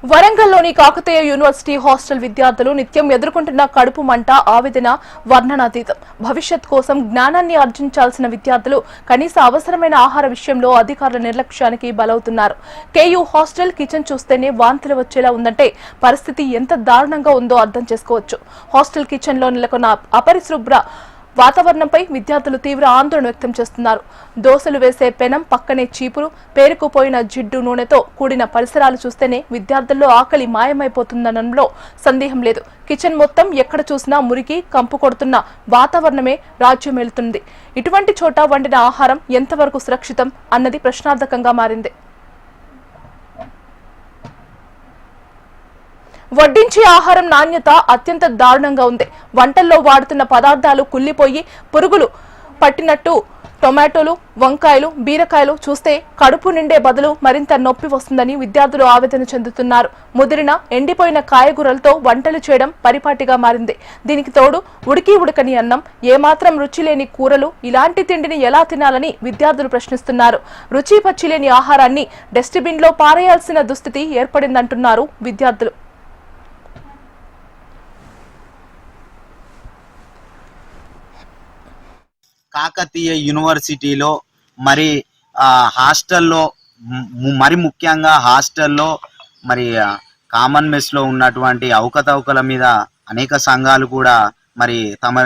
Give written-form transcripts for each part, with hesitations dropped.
వరంగల్లోని Kakatiya university hostel విద్యార్థులు నిత్యం ఎదుర్కొంటున్న కడుపు మంట, ఆవేదన వర్ణనాతీతం. భవిష్యత్ కోసం జ్ఞానాన్ని ఆర్జించాల్సిన విద్యార్థులు కనీస అవసరమైన ఆహార విషయంలో అధికారుల నిర్లక్ష్యానికి బలవుతున్నారు. కేయూ హాస్టల్ కిచెన్ చూస్తేనే వాంతులు వచ్చేలా ఉందంటే పరిస్థితి ఎంత దారుణంగా ఉందో అర్థం చేసుకోవచ్చు. హాస్టల్ కిచెన్ లో నెలకొన్న అపరిశుభ్ర వాతావరణంపై విద్యార్థులు తీవ్ర ఆందోళన వ్యక్తం చేస్తున్నారు. దోసలు వేసే పెనం పక్కనే చీపురు, పేరుకుపోయిన జిడ్డు నూనెతో కూడిన పరిసరాలు చూస్తేనే విద్యార్థుల్లో ఆకలి మాయమైపోతుందనడంలో సందేహం లేదు. కిచెన్ మొత్తం ఎక్కడ చూసినా మురికి, కంపు కొడుతున్న వాతావరణమే రాజ్యమేలుతుంది. ఇటువంటి చోట వండిన ఆహారం ఎంతవరకు సురక్షితం అన్నది ప్రశ్నార్థకంగా మారింది. వడ్డించే ఆహారం నాణ్యత అత్యంత దారుణంగా ఉంది. వంటల్లో వాడుతున్న పదార్థాలు కుళ్లిపోయి పురుగులు పట్టినట్టు టొమాటోలు, వంకాయలు, బీరకాయలు చూస్తే కడుపు నిండే బదులు మరింత నొప్పి వస్తుందని విద్యార్థులు ఆవేదన చెందుతున్నారు. ముదిరిన, ఎండిపోయిన కాయగూరలతో వంటలు చేయడం పరిపాటిగా మారింది. దీనికి తోడు ఉడకని అన్నం, ఏమాత్రం రుచి లేని కూరలు, ఇలాంటి తిండిని ఎలా తినాలని విద్యార్థులు ప్రశ్నిస్తున్నారు. రుచి పచ్చిలేని ఆహారాన్ని డస్ట్బిన్ లో పారేయాల్సిన దుస్థితి ఏర్పడిందంటున్నారు విద్యార్థులు. కాకతీయ యూనివర్సిటీలో మరి హాస్టల్లో మరి ముఖ్యంగా హాస్టల్లో మరి కామన్ మెస్ లో ఉన్నటువంటి అవకతవకల మీద అనేక సంఘాలు కూడా మరి తమ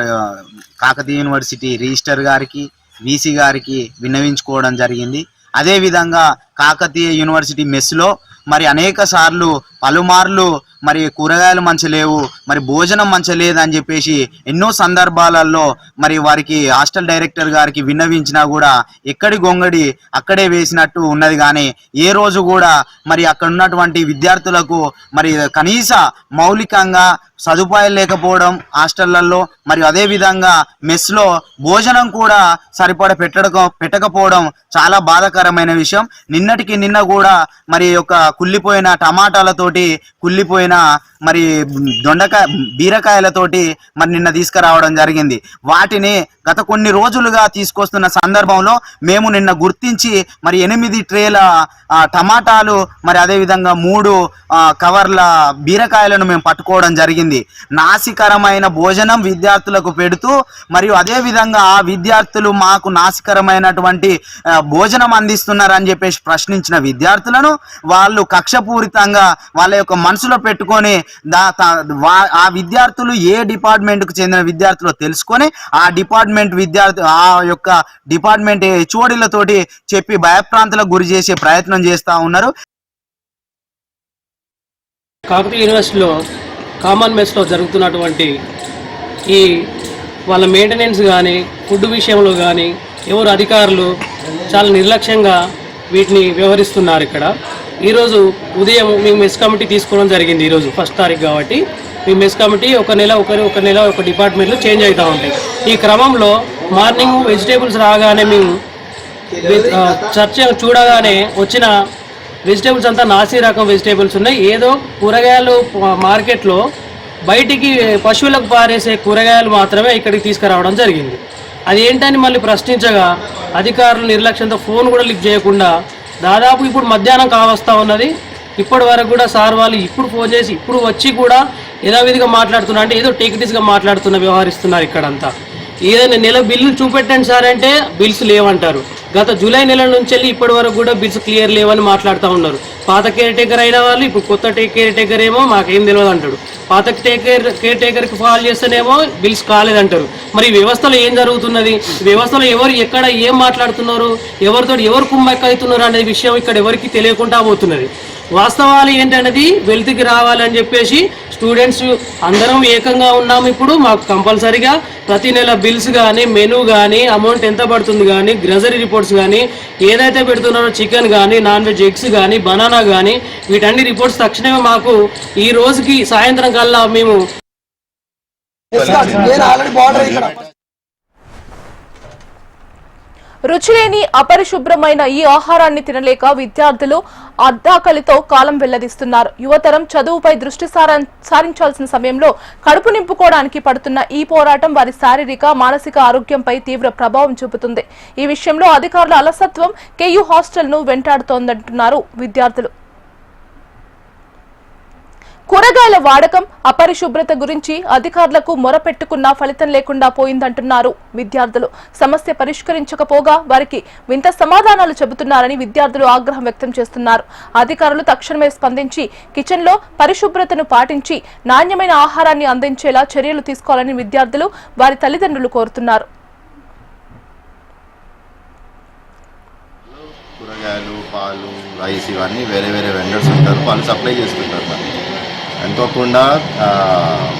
కాకతీయ యూనివర్సిటీ రిజిస్టర్ గారికి, వీసీ గారికి విన్నవించుకోవడం జరిగింది. అదేవిధంగా కాకతీయ యూనివర్సిటీ మెస్లో మరి అనేక సార్లు పలుమార్లు మరి కూరగాయలు మంచలేవు, మరి భోజనం మంచలేదని చెప్పేసి ఎన్నో సందర్భాలలో మరి వారికి హాస్టల్ డైరెక్టర్ గారికి విన్నవించినా కూడా ఎక్కడి గొంగడి అక్కడే వేసినట్టు ఉన్నది. కానీ ఏ రోజు కూడా మరి అక్కడ ఉన్నటువంటి విద్యార్థులకు మరి కనీస మౌలికంగా సదుపాయాలు లేకపోవడం హాస్టళ్లలో, మరి అదేవిధంగా మెస్లో భోజనం కూడా సరిపడ పెట్టకపోవడం చాలా బాధాకరమైన విషయం. నిన్నటికి నిన్న కూడా మరి యొక్క కుళ్ళిపోయిన టమాటాలతోటి, కుళ్ళిపోయిన మరి బీరకాయలతోటి మరి నిన్న తీసుకురావడం జరిగింది. వాటిని గత కొన్ని రోజులుగా తీసుకొస్తున్న సందర్భంలో మేము నిన్న గుర్తించి మరి 8 ట్రేల టమాటాలు, మరి అదేవిధంగా 3 కవర్ల బీరకాయలను మేము పట్టుకోవడం జరిగింది. నాసికరమైన భోజనం విద్యార్థులకు పెడుతూ మరియు అదేవిధంగా ఆ విద్యార్థులు మాకు నాసికరమైనటువంటి భోజనం అందిస్తున్నారని చెప్పేసి ప్రశ్నించిన విద్యార్థులను వాళ్ళు కక్షపూరితంగా వాళ్ళ యొక్క మనసులో పెట్టుకొని ఆ విద్యార్థులు ఏ డిపార్ట్మెంట్కు చెందిన విద్యార్థులు తెలుసుకొని ఆ యొక్క డిపార్ట్మెంట్ హెచ్ఓడీలతోటి చెప్పి భయప్రాంతాలకు గురి చేసే ప్రయత్నం చేస్తూ ఉన్నారు. కాకతీయ యూనివర్సిటీలో కామన్ మెస్లో జరుగుతున్నటువంటి ఈ వాళ్ళ మెయింటెనెన్స్ కానీ, ఫుడ్ విషయంలో కానీ ఎవరు అధికారులు చాలా నిర్లక్ష్యంగా వీటిని వ్యవహరిస్తున్నారు. ఇక్కడ ఈరోజు ఉదయం మేము మెస్ కమిటీ తీసుకోవడం జరిగింది. ఈరోజు 1వ తారీఖు కాబట్టి మీ మెస్ కమిటీ ఒక నెల ఒక డిపార్ట్మెంట్లో చేంజ్ అవుతూ ఉంటాయి. ఈ క్రమంలో మార్నింగ్ వెజిటేబుల్స్ రాగానే మేము చర్చ చూడగానే వచ్చిన వెజిటేబుల్స్ అంతా నాసి రకం వెజిటేబుల్స్ ఉన్నాయి. ఏదో కూరగాయలు మార్కెట్లో బయటికి పశువులకు పారేసే కూరగాయలు మాత్రమే ఇక్కడికి తీసుకురావడం జరిగింది. అది ఏంటని మళ్ళీ ప్రశ్నించగా అధికారులు నిర్లక్ష్యంతో ఫోన్ కూడా లిఫ్ట్ చేయకుండా దాదాపు ఇప్పుడు మధ్యాహ్నం కావస్తూ ఉన్నది. ఇప్పటి వరకు కూడా సార్ వాళ్ళు ఇప్పుడు ఫోన్ చేసి ఇప్పుడు వచ్చి కూడా యథావిధిగా మాట్లాడుతున్నారు. అంటే ఏదో టెక్నిక్స్గా వ్యవహరిస్తున్నారు. ఇక్కడంతా ఏదైనా నెల బిల్లు చూపెట్టండి సార్ అంటే బిల్స్ లేవంటారు. గత జూలై నెల నుంచి వెళ్ళి ఇప్పటి వరకు కూడా బిల్స్ క్లియర్ లేవని మాట్లాడుతూ ఉన్నారు. పాత కేర్ టేకర్ అయిన వాళ్ళు ఇప్పుడు కొత్త కేర్ టేకర్ ఏమో మాకేం తెలియదు అంటాడు. పాత కేర్ టేకర్కి ఫాల్ చేస్తేనేమో బిల్స్ కాలేదంటారు. మరి ఈ వ్యవస్థలో ఏం జరుగుతున్నది, వ్యవస్థలో ఎవరు ఎక్కడ ఏం మాట్లాడుతున్నారు, ఎవరితో ఎవరు కుమ్మక్కవుతున్నారు అనే విషయం ఇక్కడ ఎవరికి తెలియకుండా పోతున్నది. వాస్తవాలు ఏంటనేది వెలితికి రావాలని చెప్పేసి స్టూడెంట్స్ అందరం ఏకంగా ఉన్నాము. ఇప్పుడు మాకు కంపల్సరీగా ప్రతి నెల బిల్స్ కానీ, మెనూ కానీ, అమౌంట్ ఎంత పడుతుంది కానీ, గ్రజరీ రిపోర్ట్స్ కానీ, ఏదైతే పెడుతున్నారో చికెన్ కానీ, నాన్ వెజ్ ఎగ్స్ కానీ, బనానా కానీ, వీటన్ని రిపోర్ట్స్ తక్షణమే మాకు ఈ రోజుకి సాయంత్రం కల్లా మేము రుచిలేని అపరిశుభ్రమైన ఈ ఆహారాన్ని తినలేక విద్యార్థులు అద్దాకలితో కాలం వెల్లదీస్తున్నారు. యువతరం చదువుపై దృష్టి సారించాల్సిన సమయంలో కడుపు నింపుకోవడానికి పడుతున్న ఈ పోరాటం వారి శారీరక, మానసిక ఆరోగ్యంపై తీవ్ర ప్రభావం చూపుతుంది. ఈ విషయంలో అధికారుల అలసత్వం కేయూ హాస్టల్ ను వెంటాడుతోందంటున్నారు విద్యార్థులు. కూరగాయల వాడకం అపరిశుభ్రత గురించి అధికారులకు మొరపెట్టుకున్నా ఫలితం లేకుండా పోయిందంటున్నారు విద్యార్థులు. సమస్య పరిష్కరించకపోగా వారికి వింత సమాధానాలు చెబుతున్నారని విద్యార్థులు ఆగ్రహం వ్యక్తం చేస్తున్నారు. అధికారులు తక్షణమే స్పందించి కిచెన్ లో పరిశుభ్రతను పాటించి నాణ్యమైన ఆహారాన్ని అందించేలా చర్యలు తీసుకోవాలని విద్యార్థులు వారి తల్లిదండ్రులు కోరుతున్నారు. కూరగాయలు, పాలు, రైస్ ఇవన్నీ వేరే వేరే వెండర్స్ ఉంటారు, వాళ్ళు సప్లై చేస్తుంటారు. మనకి అనుకోకుండా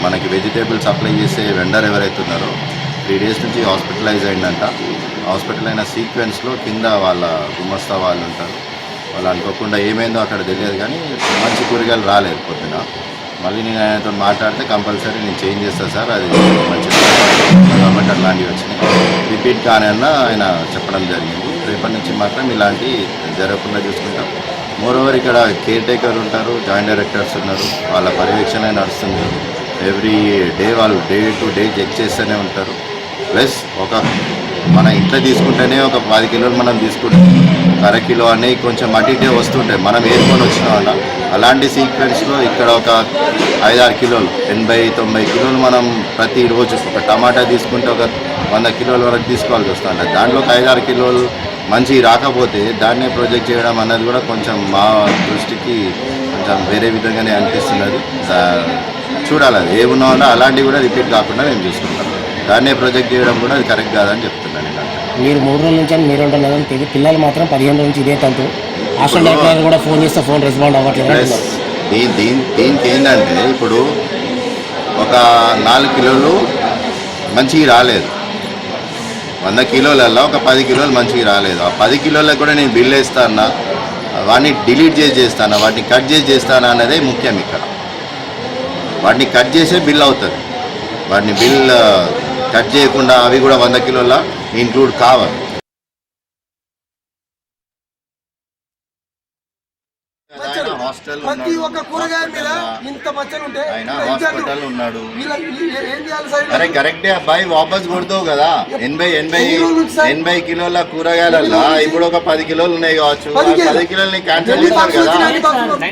మనకి వెజిటేబుల్ సప్లై చేసే వెండర్ ఎవరైతే ఉన్నారో 3 days నుంచి హాస్పిటలైజ్ అయిందంట. హాస్పిటల్ అయిన సీక్వెన్స్లో కింద వాళ్ళ గుమస్తా వాళ్ళు ఉంటారు. వాళ్ళు అనుకోకుండా ఏమైందో అక్కడ తెలియదు, కానీ మంచి కూరగాయలు రాలేదు పొద్దున. మళ్ళీ నేను ఆయనతో మాట్లాడితే కంపల్సరీ నేను చేంజ్ చేస్తాను సార్, అది మంచిది కాబట్టి అట్లాంటివి వచ్చినాయి. రిపీట్ కానన్నా ఆయన చెప్పడం జరిగింది. రేపటి నుంచి మాత్రం ఇలాంటి జరగకుండా చూసుకుంటాం. మోరోవర్ ఇక్కడ కేర్ టేకర్ ఉంటారు, జాయింట్ డైరెక్టర్స్ ఉన్నారు, వాళ్ళ పర్యవేక్షణ నడుస్తుంది. ఎవ్రీ డే వాళ్ళు డే టు డే చెక్ చేస్తూనే ఉంటారు. ప్లస్ మన ఇంట్లో తీసుకుంటేనే ఒక 10 కిలోలు మనం తీసుకుంటాం, 1/2 కిలో అనేవి కొంచెం అటు వస్తుంటాయి, మనం ఏరుకొని వచ్చినామన్న. అలాంటి సీక్వెన్స్లో ఇక్కడ ఒక 5-6 కిలోలు 80-90 కిలోలు మనం ప్రతిరోజు ఒక టమాటా తీసుకుంటే ఒక 100 కిలోల వరకు తీసుకోవాల్సి వస్తుంది. దాంట్లో ఒక 5-6 కిలోలు మంచి రాకపోతే దాన్నే ప్రొజెక్ట్ చేయడం అన్నది కూడా కొంచెం మా దృష్టికి కొంచెం వేరే విధంగానే అనిపిస్తున్నది. చూడాలి అది ఏమున్నా అలాంటివి కూడా రిపీట్ కాకుండా మేము చూసుకుంటాం. దాన్నే ప్రొజెక్ట్ చేయడం కూడా అది కరెక్ట్ కాదని చెప్తున్నాను. మీరు 3 రోజుల నుంచి అని మీరు ఉంటున్నారు, పిల్లలు మాత్రం 15 రోజుల నుంచి ఇదే తంతు. హాస్టల్ డైరెక్టర్ కూడా ఫోన్ చేస్తే ఫోన్ రెస్పాండ్ అవ్వట్లేదు. దీనికి ఏంటంటే ఇప్పుడు ఒక 4 కిలోలు మంచిగా రాలేదు, 100 కిలోలలో ఒక 10 కిలోలు మంచిగా రాలేదు. ఆ 10 కిలోలకు కూడా నేను బిల్ వేస్తానా, వాటిని డిలీట్ చేస్తానా, వాటిని కట్ చేస్తానా అనేది ముఖ్యం. ఇక్కడ వాటిని కట్ చేసే బిల్ అవుతుంది. వాటిని బిల్ కట్ చేయకుండా అవి కూడా 100 కిలోల ఇంక్లూడ్ కావాలి. ప్రతి ఒక్క కూరగాయ మీద ఇంత మచ్చలు ఉంటాయి. ఆయన హాస్పిటల్ ఉన్నాడు. అరే కరెక్టే అబ్బాయి, వాపస్ కొడతావు కదా. 80 కిలోల కూరగాయలల్లో ఇప్పుడు ఒక 10 కిలోలు ఉన్నాయి కావచ్చు, 10 కిలోలని క్యాన్సిల్ చేస్తారు కదా.